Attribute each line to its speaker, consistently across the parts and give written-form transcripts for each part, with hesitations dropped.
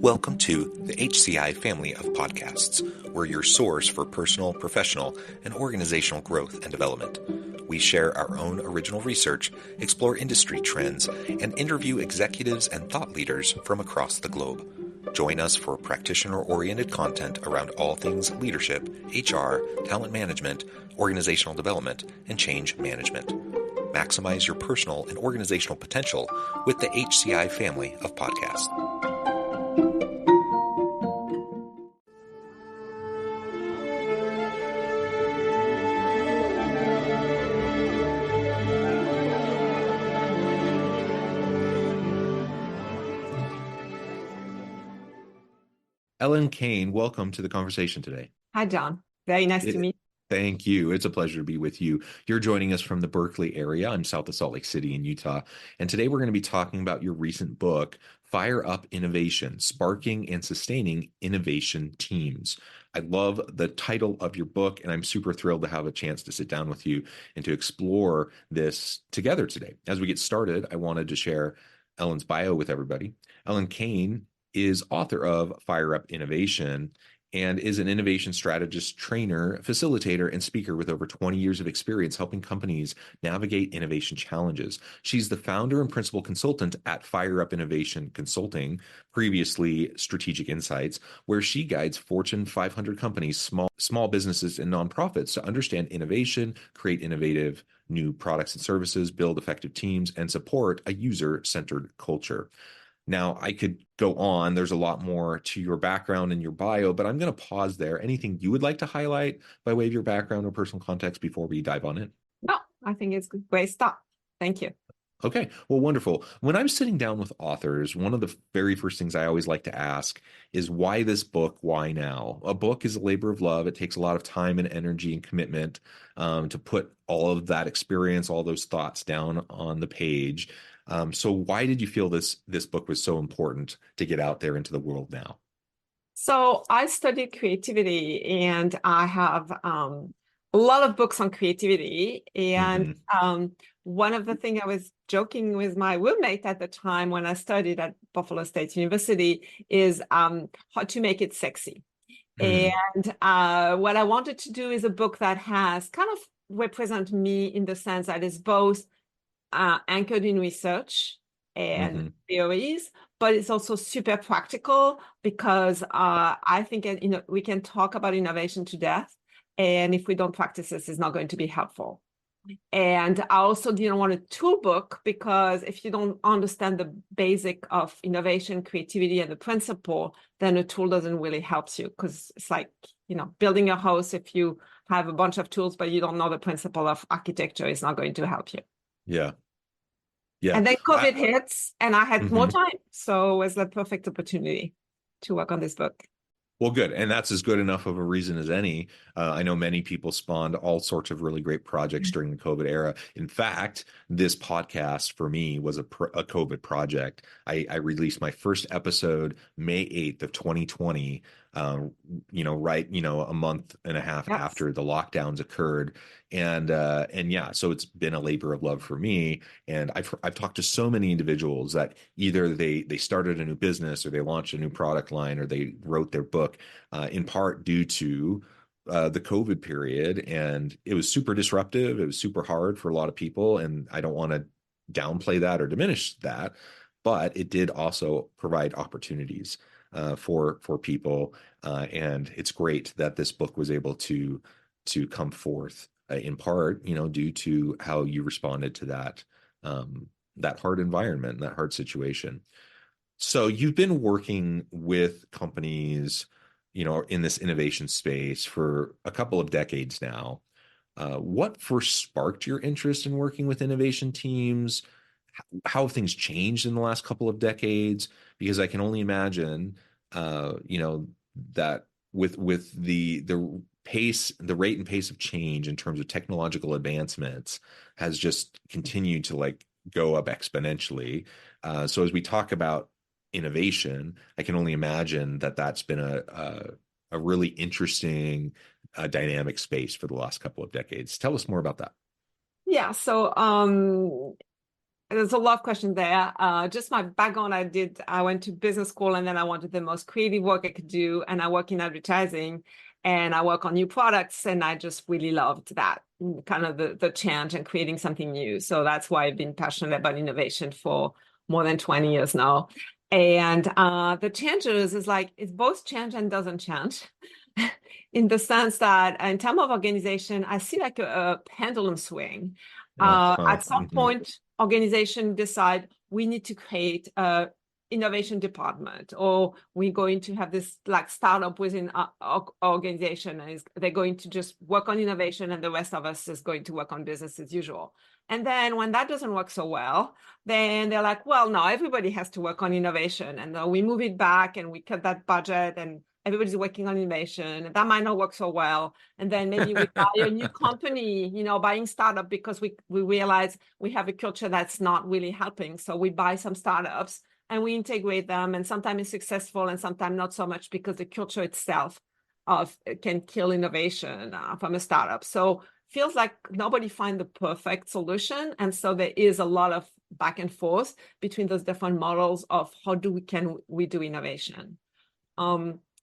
Speaker 1: Welcome to the HCI family of podcasts. We're your source for personal, professional, and organizational growth and development. We share our own original research, explore industry trends, and interview executives and thought leaders from across the globe. Join us for practitioner-oriented content around all things leadership, HR, talent management, organizational development, and change management. Maximize your personal and organizational potential with the HCI family of podcasts. Helene Cahen, welcome to the conversation today.
Speaker 2: Hi, John. Very nice to meet you.
Speaker 1: Thank you. It's a pleasure to be with you. You're joining us from the Berkeley area. I'm south of Salt Lake City in Utah. And today we're going to be talking about your recent book, Fire Up Innovation, Sparking and Sustaining Innovation Teams. I love the title of your book, and I'm super thrilled to have a chance to sit down with you and to explore this together today. As we get started, I wanted to share Ellen's bio with everybody. Helene Cahen is author of Fire Up Innovation and is an innovation strategist, trainer, facilitator, and speaker with over 20 years of experience helping companies navigate innovation challenges. She's the founder and principal consultant at Fire Up Innovation Consulting, previously Strategic Insights, where she guides Fortune 500 companies, small businesses, and nonprofits to understand innovation, create innovative new products and services, build effective teams, and support a user-centered culture. Now, I could go on. There's a lot more to your background and your bio, but I'm going to pause there. Anything you would like to highlight by way of your background or personal context before we dive on it?
Speaker 2: No, I think it's a great start. Thank you.
Speaker 1: Okay, well, wonderful. When I'm sitting down with authors, one of the very first things I always like to ask is why this book? Why now? A book is a labor of love. It takes a lot of time and energy and commitment to put all of that experience, all those thoughts down on the page. So why did you feel this book was so important to get out there into the world now?
Speaker 2: So I studied creativity, and I have a lot of books on creativity. And one of the things I was joking with my roommate at the time when I studied at Buffalo State University is how to make it sexy. And what I wanted to do is a book that has kind of represent me in the sense that is both anchored in research and theories, but it's also super practical because I think we can talk about innovation to death, and if we don't practice this, it's not going to be helpful. And I also didn't want a tool book because if you don't understand the basic of innovation, creativity, and the principle, then a tool doesn't really help you, because it's like, building a house. If you have a bunch of tools, but you don't know the principle of architecture, it's not going to help you.
Speaker 1: Yeah. Yeah.
Speaker 2: And then COVID hits and I had more time. So it was the perfect opportunity to work on this book.
Speaker 1: Well, good. And that's as good enough of a reason as any. I know many people spawned all sorts of really great projects during the COVID era. In fact, this podcast for me was a COVID project. I released my first episode May 8th of 2020, a month and a half after the lockdowns occurred. And yeah, so it's been a labor of love for me. And I've talked to so many individuals that either they started a new business or they launched a new product line or they wrote their book in part due to the COVID period. And it was super disruptive. It was super hard for a lot of people. And I don't want to downplay that or diminish that, but it did also provide opportunities for people. And it's great that this book was able to come forth in part, due to how you responded to that hard environment, that hard situation. So you've been working with companies, in this innovation space for a couple of decades now. What first sparked your interest in working with innovation teams? How have things changed in the last couple of decades? Because I can only imagine, that with the pace, the rate and pace of change in terms of technological advancements has just continued to go up exponentially. So as we talk about innovation, I can only imagine that that's been a really interesting dynamic space for the last couple of decades. Tell us more about that.
Speaker 2: Yeah. So there's a lot of questions there. Just my background, I went to business school and then I wanted the most creative work I could do. And I work in advertising and I work on new products. And I just really loved that kind of the change and creating something new. So that's why I've been passionate about innovation for more than 20 years now. And the changes is like, it's both change and doesn't change. In the sense that in terms of organization, I see like a pendulum swing.
Speaker 1: Uh-huh.
Speaker 2: At some point, organization decide we need to create a innovation department, or we're going to have this like startup within our organization. Is they're going to just work on innovation, and the rest of us is going to work on business as usual. And then when that doesn't work so well, then they're like, well, no, everybody has to work on innovation, and we move it back and we cut that budget and everybody's working on innovation, and that might not work so well. And then maybe we buy a new company, buying startup because we realize we have a culture that's not really helping. So we buy some startups and we integrate them, and sometimes it's successful and sometimes not so much because the culture itself can kill innovation from a startup. So feels like nobody find the perfect solution. And so there is a lot of back and forth between those different models of how can we do innovation.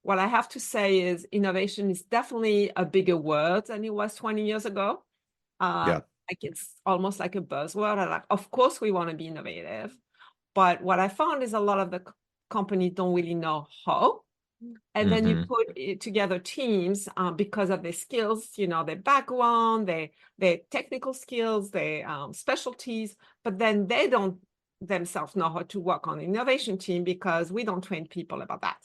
Speaker 2: What I have to say is innovation is definitely a bigger word than it was 20 years ago.
Speaker 1: Yeah.
Speaker 2: Like it's almost like a buzzword. Of course, we want to be innovative, but what I found is a lot of the companies don't really know how. And then you put together teams because of their skills, their background, their technical skills, their specialties, but then they don't themselves know how to work on the innovation team because we don't train people about that.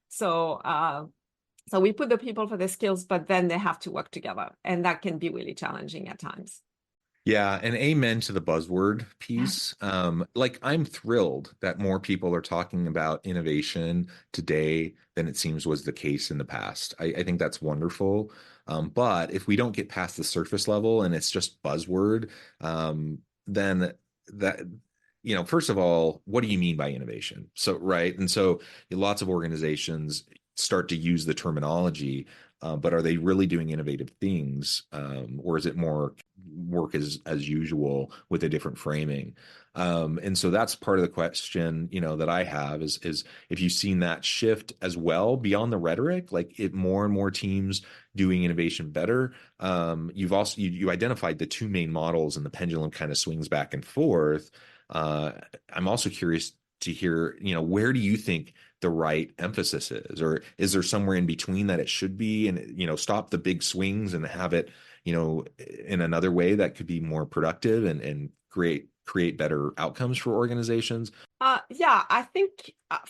Speaker 2: So we put the people for the skills, but then they have to work together. And that can be really challenging at times.
Speaker 1: Yeah, and amen to the buzzword piece. Like I'm thrilled that more people are talking about innovation today than it seems was the case in the past. I think that's wonderful. But if we don't get past the surface level and it's just buzzword, then that, first of all, what do you mean by innovation? So, right. And so lots of organizations start to use the terminology, but are they really doing innovative things, or is it more work as usual with a different framing? And so that's part of the question, that I have is if you've seen that shift as well beyond the rhetoric, like it more and more teams doing innovation better. You've also you identified the two main models, and the pendulum kind of swings back and forth. I'm also curious to hear, where do you think the right emphasis is, or is there somewhere in between that it should be, and stop the big swings and have it, in another way that could be more productive and create better outcomes for organizations?
Speaker 2: Yeah, I think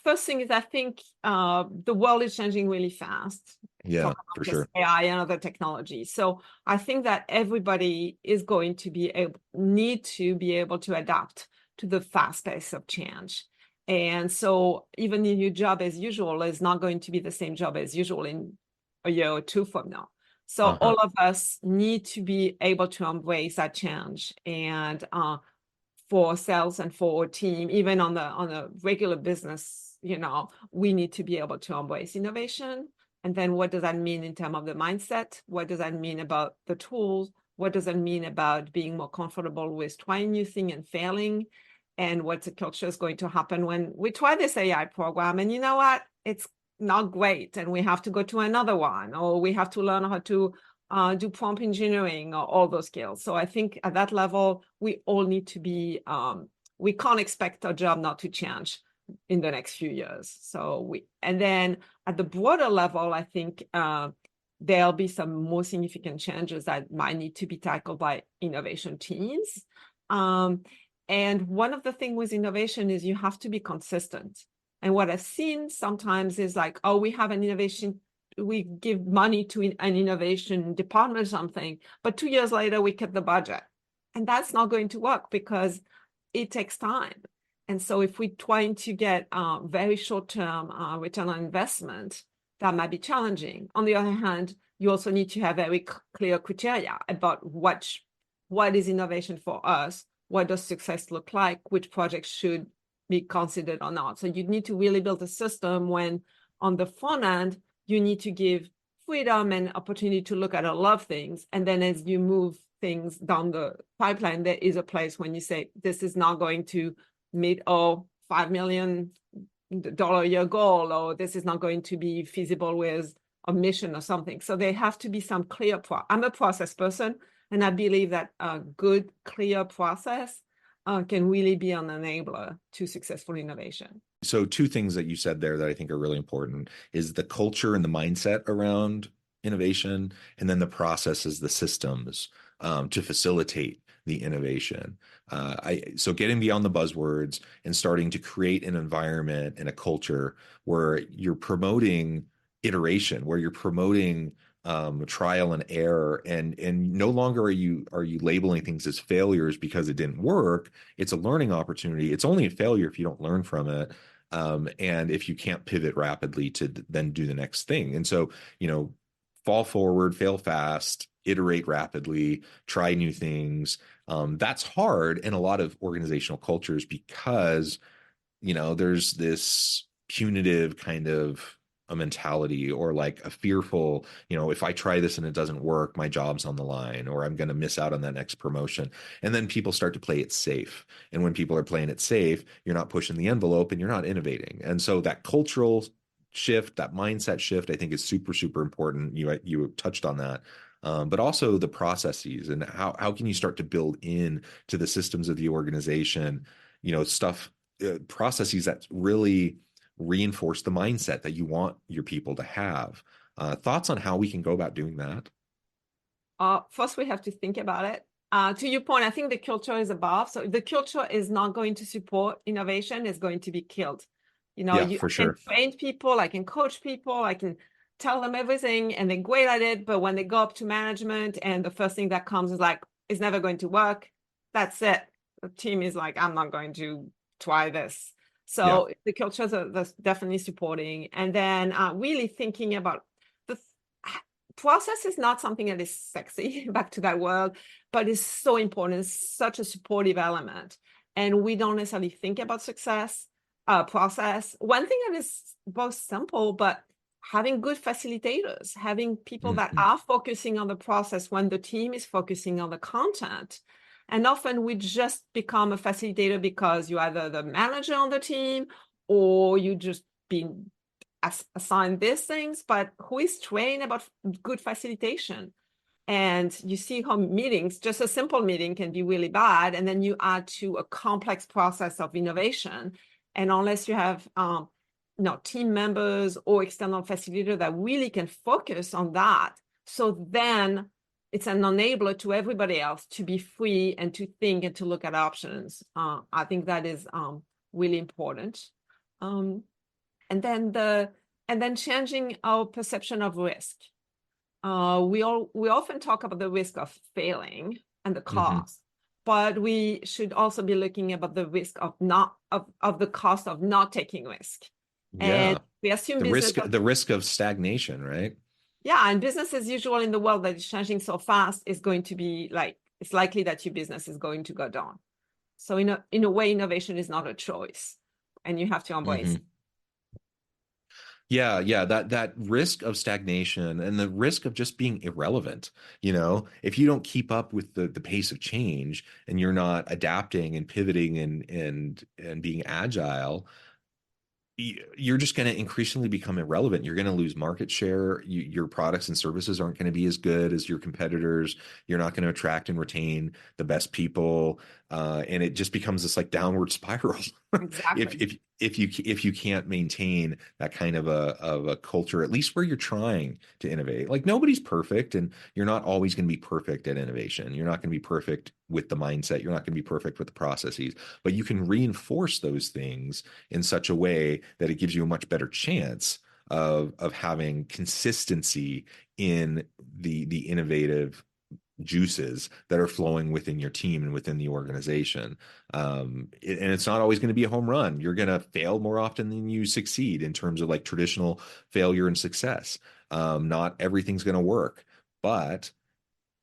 Speaker 2: first thing is I think the world is changing really fast.
Speaker 1: Yeah,
Speaker 2: Talk
Speaker 1: for
Speaker 2: about just
Speaker 1: sure.
Speaker 2: AI and other technologies. So I think that everybody is going to need to be able to adapt to the fast pace of change. And so even if your job as usual is not going to be the same job as usual in a year or two from now. So
Speaker 1: Uh-huh.
Speaker 2: all of us need to be able to embrace that change. And for sales and for our team, even on a regular business, we need to be able to embrace innovation. And then what does that mean in terms of the mindset? What does that mean about the tools? What does that mean about being more comfortable with trying new things and failing? And what the culture is going to happen when we try this AI program? And you know what? It's not great. And we have to go to another one, or we have to learn how to do prompt engineering or all those skills. So I think at that level, we all need to be, we can't expect our job not to change in the next few years. And then at the broader level, I think there'll be some more significant changes that might need to be tackled by innovation teams. And one of the things with innovation is you have to be consistent. And what I've seen sometimes is like, oh, we have an innovation, we give money to an innovation department or something, but 2 years later we cut the budget. And that's not going to work because it takes time. And so if we're trying to get very short-term return on investment, that might be challenging. On the other hand, you also need to have very clear criteria about what is innovation for us, what does success look like, which projects should be considered or not. So you need to really build a system when on the front end, you need to give freedom and opportunity to look at a lot of things. And then as you move things down the pipeline, there is a place when you say, this is not going to meet our $5 million a year goal, or this is not going to be feasible with a mission or something. So there have to be some clear I'm a process person, and I believe that a good, clear process can really be an enabler to successful innovation.
Speaker 1: So two things that you said there that I think are really important is the culture and the mindset around innovation, and then the processes, the systems to facilitate the innovation. So getting beyond the buzzwords and starting to create an environment and a culture where you're promoting iteration, where you're promoting trial and error, and no longer are you labeling things as failures because it didn't work. It's a learning opportunity. It's only a failure if you don't learn from it. And if you can't pivot rapidly to then do the next thing. And so, fall forward, fail fast, iterate rapidly, try new things. That's hard in a lot of organizational cultures because, there's this punitive kind of a mentality, or like a fearful, if I try this and it doesn't work, my job's on the line, or I'm going to miss out on that next promotion. And then people start to play it safe. And when people are playing it safe, you're not pushing the envelope and you're not innovating. And so that cultural shift, that mindset shift, I think is super, super important. You touched on that. But also the processes, and how can you start to build in to the systems of the organization, processes that really reinforce the mindset that you want your people to have. Thoughts on how we can go about doing that?
Speaker 2: First, we have to think about it. To your point, I think the culture is above. So if the culture is not going to support innovation, it's going to be killed.
Speaker 1: Yeah,
Speaker 2: You
Speaker 1: for
Speaker 2: can
Speaker 1: sure.
Speaker 2: train people, I can coach people, I can tell them everything, and they're great at it. But when they go up to management and the first thing that comes is like, it's never going to work, that's it. The team is like, I'm not going to try this.
Speaker 1: Yeah.
Speaker 2: So the cultures are that's definitely supporting. And then really thinking about the process is not something that is sexy, back to that word, but it's so important. It's such a supportive element. And we don't necessarily think about success process. One thing that is both simple, but having good facilitators, having people that
Speaker 1: Mhm.
Speaker 2: are focusing on the process when the team is focusing on the content. And often we just become a facilitator because you're either the manager on the team or you just been assigned these things, but who is trained about good facilitation? And you see how meetings, just a simple meeting can be really bad. And then you add to a complex process of innovation. And unless you have team members or external facilitator that really can focus on that, so then it's an enabler to everybody else to be free and to think and to look at options. I think that is really important. Um, and then changing our perception of risk. We often talk about the risk of failing and the
Speaker 1: Mhm.
Speaker 2: cost, but we should also be looking about the risk of not of the cost of not taking risk. And
Speaker 1: Yeah.
Speaker 2: we assume
Speaker 1: The
Speaker 2: business
Speaker 1: risk the risk of stagnation, right?
Speaker 2: yeah, and business as usual in the world that is changing so fast is going to be like it's likely that your business is going to go down. So in a way, innovation is not a choice, and you have to embrace it.
Speaker 1: Mhm. Yeah, yeah, that risk of stagnation and the risk of just being irrelevant, if you don't keep up with the pace of change and you're not adapting and pivoting and being agile, you're just going to increasingly become irrelevant. You're going to lose market share. Your products and services aren't going to be as good as your competitors. You're not going to attract and retain the best people, and it just becomes this like downward spiral. if
Speaker 2: Exactly.
Speaker 1: if if you can't maintain that kind of a culture, at least where you're trying to innovate. Like nobody's perfect, and you're not always going to be perfect at innovation. You're not going to be perfect with the mindset. You're not going to be perfect with the processes, but you can reinforce those things in such a way that it gives you a much better chance of having consistency in the innovative juices that are flowing within your team and within the organization. And it's not always going to be a home run. You're going to fail more often than you succeed in terms of like traditional failure and success. Not everything's going to work, but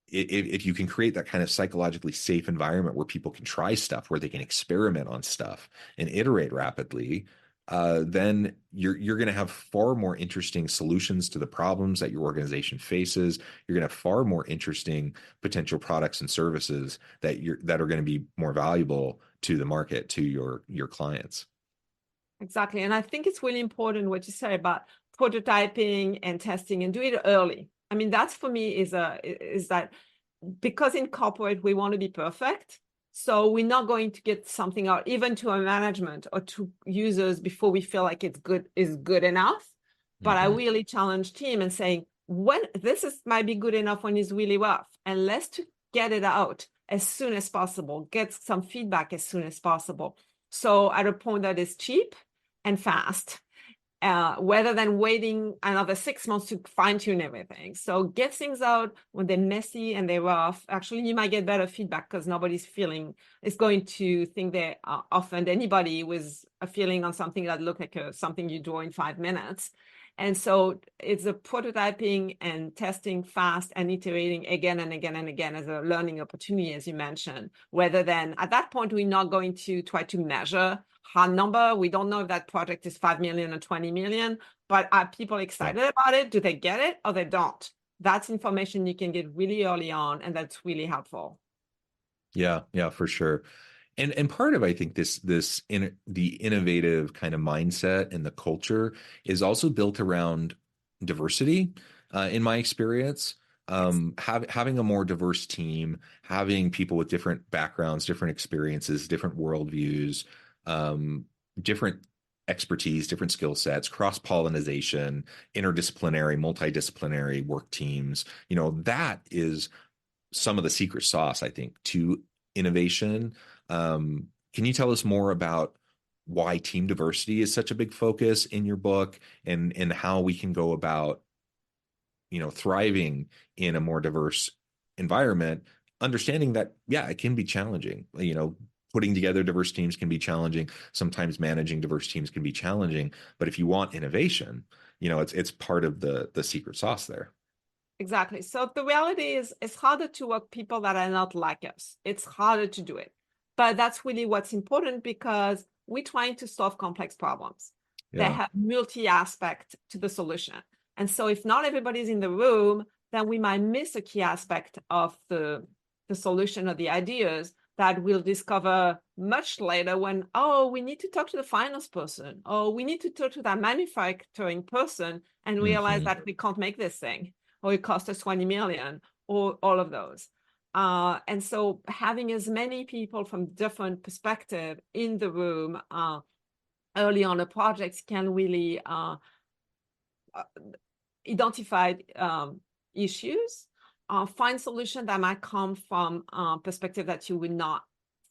Speaker 1: if you can create that kind of psychologically safe environment where people can try stuff, where they can experiment on stuff and iterate rapidly, then you're going to have far more interesting solutions to the problems that your organization faces. You're going to have far more interesting potential products and services that are going to be more valuable to the market, to your clients.
Speaker 2: Exactly. And I think it's really important what you say about prototyping and testing and do it early. I mean, that's for me is that because in corporate we want to be perfect. So we're not going to get something out even to our management or to users before we feel like it's good is good enough. But I
Speaker 1: Hmm.
Speaker 2: really challenge team and saying when this is might be good enough when it's really rough, and let's to get it out as soon as possible, get some feedback as soon as possible. So at a point that is cheap and fast, rather than waiting another 6 months to fine tune everything. So get things out when they're messy and they're rough. Actually, you might get better feedback because nobody's feeling is going to think they offend anybody with a feeling on something that look like something you draw in 5 minutes. And so it's a prototyping and testing fast and iterating again and again and again as a learning opportunity, as you mentioned, rather than at that point, we're not going to try to measure hard number. We don't know if that project is 5 million or 20 million, but are people
Speaker 1: Yeah.
Speaker 2: excited about it? Do they get it or they don't? That's information you can get really early on, and that's really helpful.
Speaker 1: Yeah, yeah, for sure. And part of I think the innovative kind of mindset and the culture is also built around diversity. In my experience,
Speaker 2: Yes,
Speaker 1: having a more diverse team, having people with different backgrounds, different experiences, different worldviews, um, different expertise, different skill sets, cross-pollination, interdisciplinary, multidisciplinary work teams. That is some of the secret sauce, I think, to innovation. Can you tell us more about why team diversity is such a big focus in your book, and how we can go about, thriving in a more diverse environment, understanding that, yeah, it can be challenging. Putting together diverse teams can be challenging. Sometimes managing diverse teams can be challenging. But if you want innovation, it's part of the secret sauce there.
Speaker 2: exactly. So the reality is it's harder to work people that are not like us. It's harder to do it. But that's really what's important because we're trying to solve complex problems that
Speaker 1: Yeah.
Speaker 2: have multi-aspect to the solution. And so if not everybody's in the room, then we might miss a key aspect of the solution or the ideas that we'll discover much later when, oh, we need to talk to the finance person, or we need to talk to that manufacturing person and realize
Speaker 1: Hmm.
Speaker 2: that we can't make this thing, or it cost us 20 million, or all of those. And so having as many people from different perspective in the room early on a project can really uh, identify issues, find solutions that might come from perspective that you would not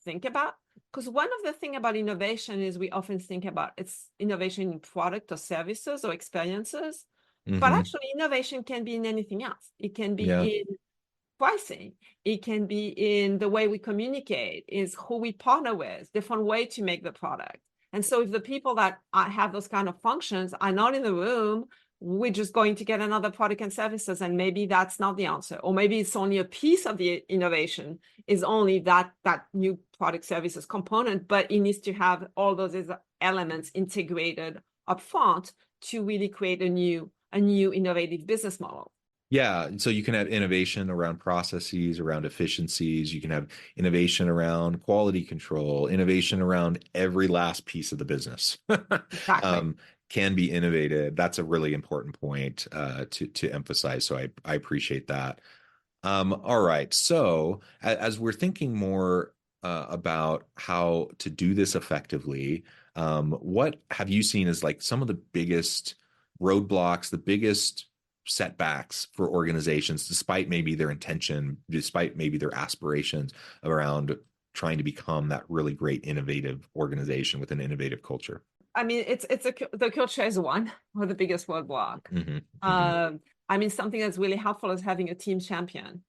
Speaker 2: think about. Because one of the things about innovation is we often think about it's innovation in product or services or experiences, but
Speaker 1: Hmm.
Speaker 2: actually innovation can be in anything else. It can be
Speaker 1: Yeah.
Speaker 2: in pricing. It can be in the way we communicate, is who we partner with, different way to make the product. And so if the people that have those kind of functions are not in the room, we're just going to get another product and services. And maybe that's not the answer. Or maybe it's only a piece of the innovation is only that new product services component, but it needs to have all those elements integrated upfront to really create a new innovative business model.
Speaker 1: Yeah, so you can have innovation around processes, around efficiencies. You can have innovation around quality control, innovation around every last piece of the business.
Speaker 2: Exactly.
Speaker 1: um, can be innovated. That's a really important point to emphasize. So I appreciate that. All right. So as we're thinking more about how to do this effectively, what have you seen as like some of the biggest roadblocks, the biggest setbacks for organizations, despite maybe their intention, despite maybe their aspirations around trying to become that really great innovative organization with an innovative culture?
Speaker 2: I mean, the culture is one or the biggest roadblock.
Speaker 1: Hmm. Hmm.
Speaker 2: Um, I mean, something that's really helpful is having a team champion,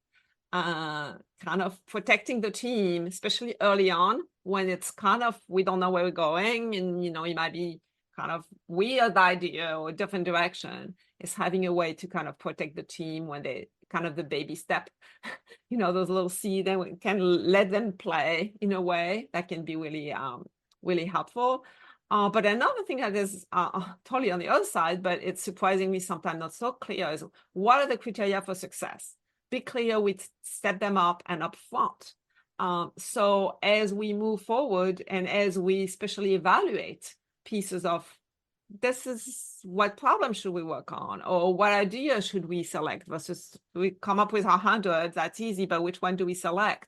Speaker 2: kind of protecting the team, especially early on when it's kind of we don't know where we're going, and it might be kind of weird idea or different direction. Is having a way to kind of protect the team when they kind of the baby step, those little seeds, and we can let them play in a way that can be really really helpful. But another thing that is totally on the other side, but it's surprisingly sometimes not so clear, is what are the criteria for success? Be clear, we set them up and up front. So as we move forward and as we especially evaluate pieces of this is what problem should we work on, or what idea should we select versus we come up with 100, that's easy, but which one do we select?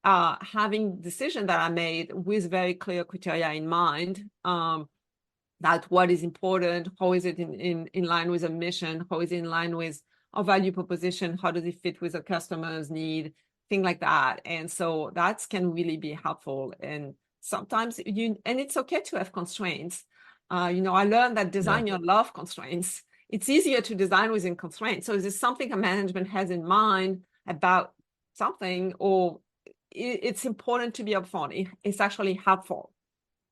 Speaker 2: Having decisions that are made with very clear criteria in mind, that what is important, how is it in line with a mission, how is it in line with our value proposition, how does it fit with a customer's need, things like that. And so that can really be helpful. And sometimes and it's okay to have constraints. I learned that
Speaker 1: Yeah.
Speaker 2: designers love constraints. It's easier to design within constraints. So is this something a management has in mind about something, or it's important to be upfront? It's actually helpful.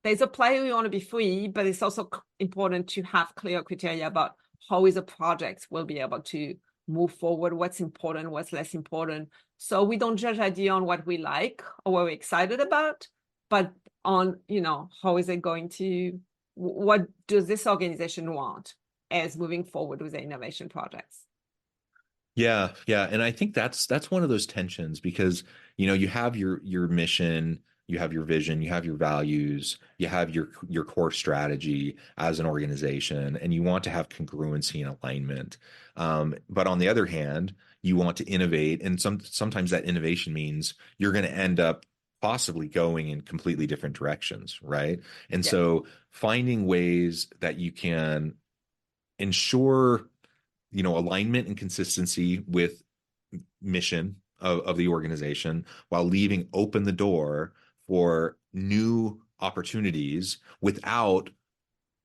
Speaker 2: There's a play we want to be free, but it's also important to have clear criteria about how is a project will be able to move forward, what's important, what's less important. So we don't judge idea on what we like or what we're excited about, but on, how is it going to, what does this organization want as moving forward with the innovation projects?
Speaker 1: Yeah, yeah, and I think that's one of those tensions because you have your mission, you have your vision, you have your values, you have your core strategy as an organization, and you want to have congruency and alignment. But on the other hand, you want to innovate, and sometimes that innovation means you're going to end up possibly going in completely different directions, right? And
Speaker 2: Yeah.
Speaker 1: so finding ways that you can ensure alignment and consistency with mission of the organization while leaving open the door for new opportunities without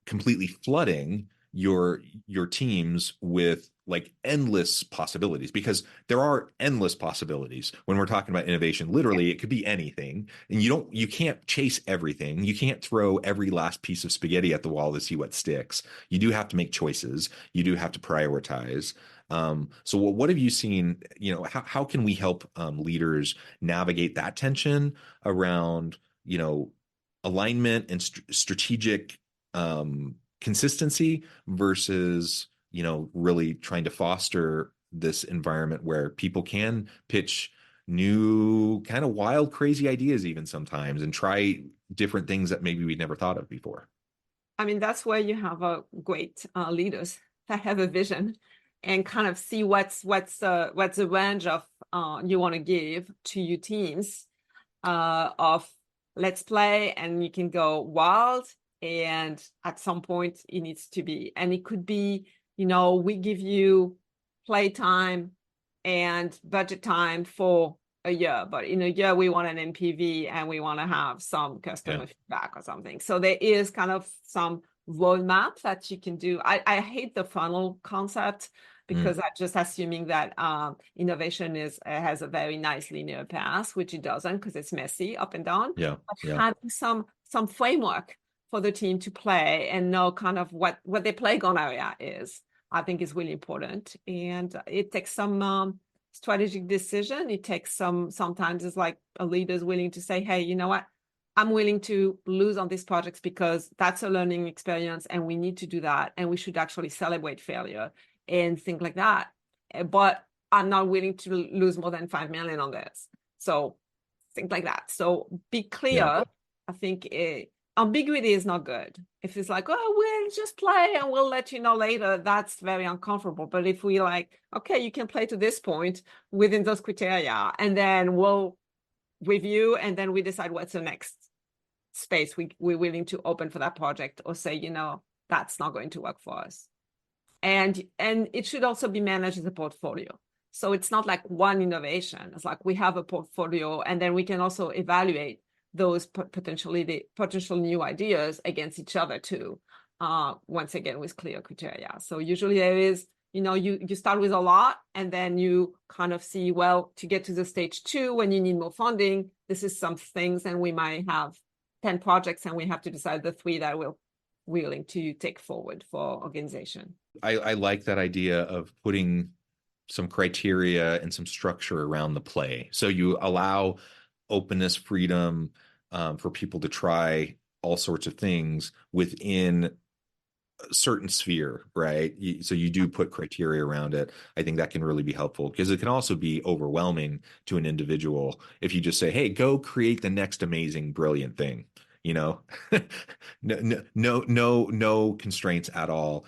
Speaker 1: completely flooding your teams with like endless possibilities, because there are endless possibilities when we're talking about innovation. Literally, it could be anything, and you can't chase everything. You can't throw every last piece of spaghetti at the wall to see what sticks. You do have to make choices. You do have to prioritize. So what have you seen? How can we help leaders navigate that tension around alignment and strategic consistency versus really trying to foster this environment where people can pitch new kind of wild crazy ideas even sometimes and try different things that maybe we'd never thought of before.
Speaker 2: I mean, that's where you have a great leaders that have a vision and kind of see what's the range of you want to give to your teams of let's play, and you can go wild, and at some point it needs to be, and it could be, we give you play time and budget time for a year, but in a year we want an MPV and we want to have some
Speaker 1: Yeah.
Speaker 2: customer feedback or something. So there is kind of some roadmap that you can do. I hate the funnel concept because
Speaker 1: Mm.
Speaker 2: I'm just assuming that innovation has a very nice linear path, which it doesn't because it's messy up and down.
Speaker 1: Yeah.
Speaker 2: But
Speaker 1: Yeah.
Speaker 2: having some framework for the team to play and know kind of what their playground area is, I think is really important. And it takes some strategic decision. It takes sometimes it's like a leader is willing to say, hey, you know what? I'm willing to lose on these projects because that's a learning experience and we need to do that. And we should actually celebrate failure and things like that. But I'm not willing to lose more than 5 million on this. So things like that. So be
Speaker 1: Yeah.
Speaker 2: clear. I think ambiguity is not good. If it's like, oh, we'll just play and we'll let you know later, that's very uncomfortable. But if we like, okay, you can play to this point within those criteria, and then we'll review, and then we decide what's the next space we're willing to open for that project, or say, that's not going to work for us. And it should also be managed as a portfolio. So it's not like one innovation. It's like we have a portfolio, and then we can also evaluate those potential new ideas against each other too. Once again, with clear criteria. So usually there is, you start with a lot, and then you kind of see, well, to get to the stage 2, when you need more funding, this is some things, and we might have 10 projects, and we have to decide the 3 that we're willing to take forward for organization.
Speaker 1: I like that idea of putting some criteria and some structure around the play. So you allow openness, freedom, for people to try all sorts of things within a certain sphere, right? So you do put criteria around it. I think that can really be helpful because it can also be overwhelming to an individual if you just say, "Hey, go create the next amazing, brilliant thing." You know, no constraints at all.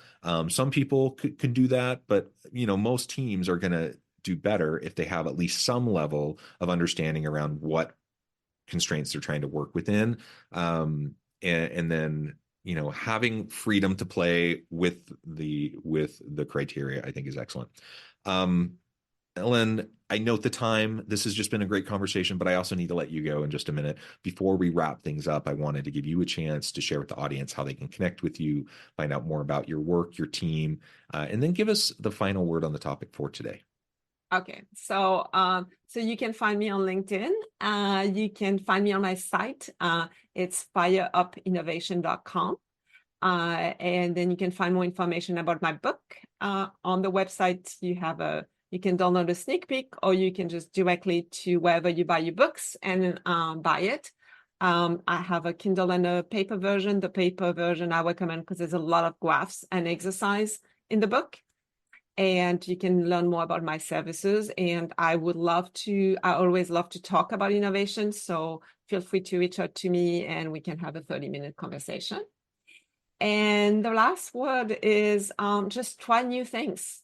Speaker 1: Some people can do that, but most teams are going to do better if they have at least some level of understanding around what constraints they're trying to work within. And then having freedom to play with the criteria, I think, is excellent. Ellen, I note the time. This has just been a great conversation, but I also need to let you go in just a minute. Before we wrap things up, I wanted to give you a chance to share with the audience how they can connect with you, find out more about your work, your team, and then give us the final word on the topic for today.
Speaker 2: Okay, so you can find me on LinkedIn. You can find me on my site. It's fireupinnovation.com. And then you can find more information about my book. On the website, you can download a sneak peek, or you can just directly to wherever you buy your books and buy it. I have a Kindle and a paper version. The paper version I recommend because there's a lot of graphs and exercise in the book. And you can learn more about my services. And I always love to talk about innovation. So feel free to reach out to me and we can have a 30-minute conversation. And the last word is just try new things.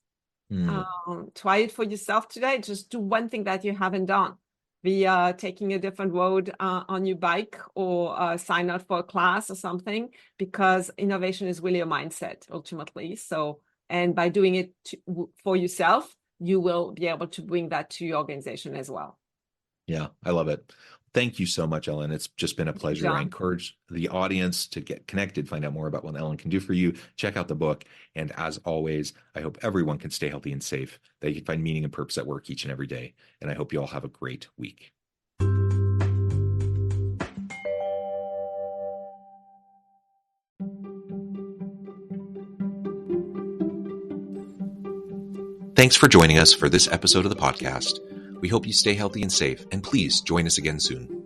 Speaker 2: Try it for yourself today. Just do one thing that you haven't done. Be taking a different road on your bike, or sign up for a class or something, because innovation is really a mindset ultimately. So, and by doing it for yourself, you will be able to bring that to your organization as well.
Speaker 1: Yeah, I love it. Thank you so much, Ellen. It's just been a pleasure. I encourage the audience to get connected, find out more about what Ellen can do for you. Check out the book. And as always, I hope everyone can stay healthy and safe, that you can find meaning and purpose at work each and every day. And I hope you all have a great week. Thanks for joining us for this episode of the podcast. We hope you stay healthy and safe, and please join us again soon.